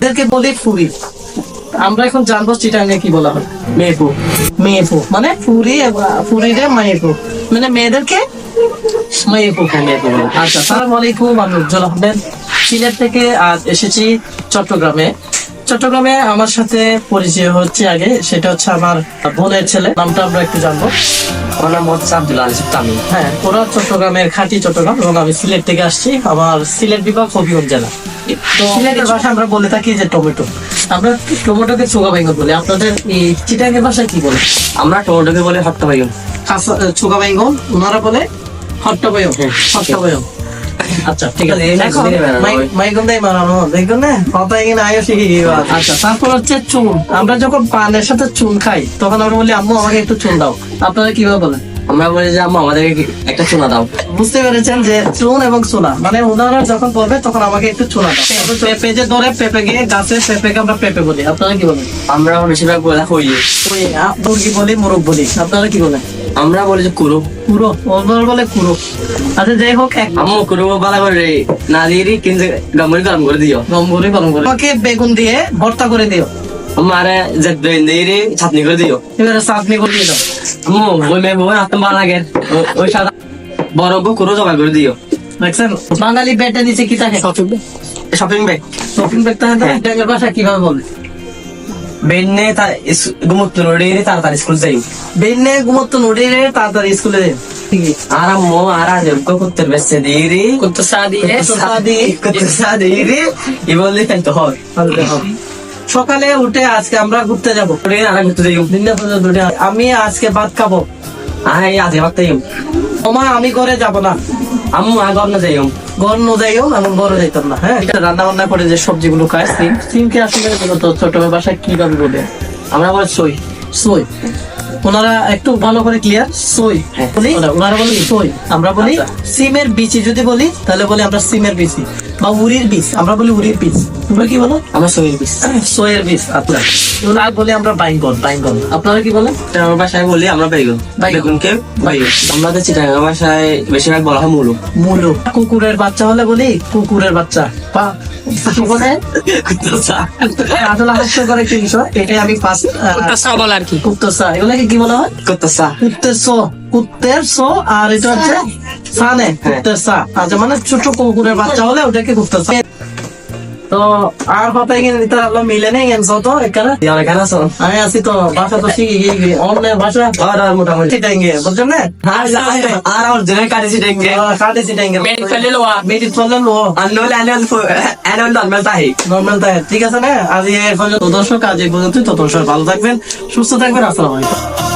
এদেরকে বলি ফুরি। আমরা এখন জানবো চিটাঙ্গে কি বলা হয়। মেয়েপু। মেয়েপু মানে ফুরি, ফুরিরে মেয়েপু মানে মেয়েদেরকে মেয়েপু। আচ্ছা, আসসালামু আলাইকুম। আমি উজ্জ্বল আহমেদ সিলেট থেকে আজ এসেছি চট্টগ্রামে। চট্টগ্রামে আমার সাথে পরিচয় হচ্ছে আগে, সেটা হচ্ছে আমার বোনের ছেলে। নামটা আমরা একটু জানবো। আমার নাম হচ্ছে আব্দুল আজিজ তামিম। হ্যাঁ, ওরা চট্টগ্রামের খাঁটি চট্টগ্রাম এবং আমি সিলেট থেকে আসছি। আমার সিলেট বিভাগ হবিগঞ্জ জেলা। তো সিলেটের ভাষায় আমরা বলে থাকি যে টমেটো। আমরা টমেটোকে চোগা বাইঙ্গন বলি। আপনাদের এই চিটাঙ্গের ভাষায় কি বলে? আমরা টমেটোকে বলে হট্টা বাইগন। চোগা বাইঙ্গন, ওনারা বলে হট্টা বাইঙ্গন। হট্টা বাইঙ্গন। আচ্ছা, ঠিক আছে। মাইগন দেয় মারানো দেখুন না, কথা এখানে আয়ো শিখে গিয়ে। আচ্ছা, তারপর হচ্ছে চুন। আমরা যখন পানের সাথে চুন খাই তখন আমরা বলি আম্মু আমাকে একটু চুন দাও। আপনারা কিভাবে বলেন? আমরা বলি যে আম্মা আমাদেরকে একটা চুনা দাও। বুঝতে পেরেছেন যে চুন এবং চুনা মানে ওনারা যখন বলবে তখন আমাকে একটু চুনা দাও। পেঁপে যে ধরে পেঁপে গিয়ে গাছে পেঁপেকে আমরা পেঁপে বলি। আপনারা কি বলেন? আমরা বেশিরভাগ বলে হই। ওই মুরগি বলি, মোরগ বলি। আপনারা কি বলেন? আমরা বলি যে কুরু। কুরো, ওনারা বলে কুরো। আচ্ছা, যাই হোক, এক আম্মু কুরু বালা করে না দিয়ে কিন্তু গামুরি গরম করে দিও। গম্বরি গরম করে আমাকে বেগুন দিয়ে ভর্তা করে দিও। আমারে যে দিয়ে চাটনি করে দিও। এবারে চাটনি করে দিয়ে দাও। আম্মু ওই মেয়ে বউ হাতে ভালো লাগে ওই সাদা বড় গো কুরু জমা করে দিও। দেখছেন বাঙালি বেটে দিচ্ছে কি থাকে? Shopping bag. শপিং ব্যাগ থাকে। ট্যাঙ্গের ভাষা কিভাবে বলে? বেনে তার গুমত নড়ে তাড়াতাড়ি স্কুল যাই। বেনে ঘুমতো নড়ে তাড়াতাড়ি স্কুলে দেয়। আর আম্মু আর আজব করতে বেসে দিয়ে কত সাদি ই বললি তো হয়। সকালে উঠে আজকে আমরা ঘুরতে যাবো। আমি আজকে ভাত খাবো। আরে আজ ভাবতে ওমা আমি ঘরে যাব না। আম্মু আগর না যাইও। ঘর নো যাইও, আমি ঘরে যাইতাম না। হ্যাঁ, রান্না বান্না করে যে সবজিগুলো খায় সিম, সিমকে আসলে ছোট ভাষায় কিভাবে বলে? আমরা বলি সই। সই। ওনারা একটু ভালো করে ক্লিয়ার। সই বলি, ওনারা বলি সই। আমরা বলি সিমের বিচি। যদি বলি তাহলে বলি আমরা সিমের বিচি, বা উরির বীজ। আমরা বলি উরির বীজ। তোমরা কি বলো? আমরা সইয়ের পিস। সয়ের বীজ। আচ্ছা, ওনারা বলি আমরা বাইঙ্গন। বাইঙ্গন। আপনারা কি বলেন? আমার বাসায় বলি আমরা বেগুন। বেগুনকে বাইগুন। আমাদের চিটাগাং ভাষায় বেশিরভাগ বলা হয় মুলু। মুলু। কুকুরের বাচ্চা হলে বলি কুকুরের বাচ্চা। আসলে হাস্যকর একটি বিষয়। এটাই আমি ফার্স্ট বল আর কি। কুত্তসা, এগুলোকে কি বলা হয়? কুত্তসা। কুত্তের সো, আর এটা হচ্ছে সানে। কুত্তের সা। আচ্ছা, মানে ছোট কুকুরের বাচ্চা হলে ওটাকে কুত্তসা। তো আর কথা এখানে আল্লাহ মিলে নেই তো এখানে আমি আছি। তো ভাষা তো শিখি গিয়ে অন্য ভাষা মোটামুটি চিটাঙ্গে বুঝছেন না? আর আমার জন্য কাটে চিটাঙ্গে। কাটে চিটাঙ্গে মেডিট ফেলে লো। নর্মাল তাই ঠিক আছে না? আজ এই পর্যন্ত দর্শক, আজ এই পর্যন্ত। তত ভালো থাকবেন, সুস্থ থাকবেন। আসসালামু আলাইকুম।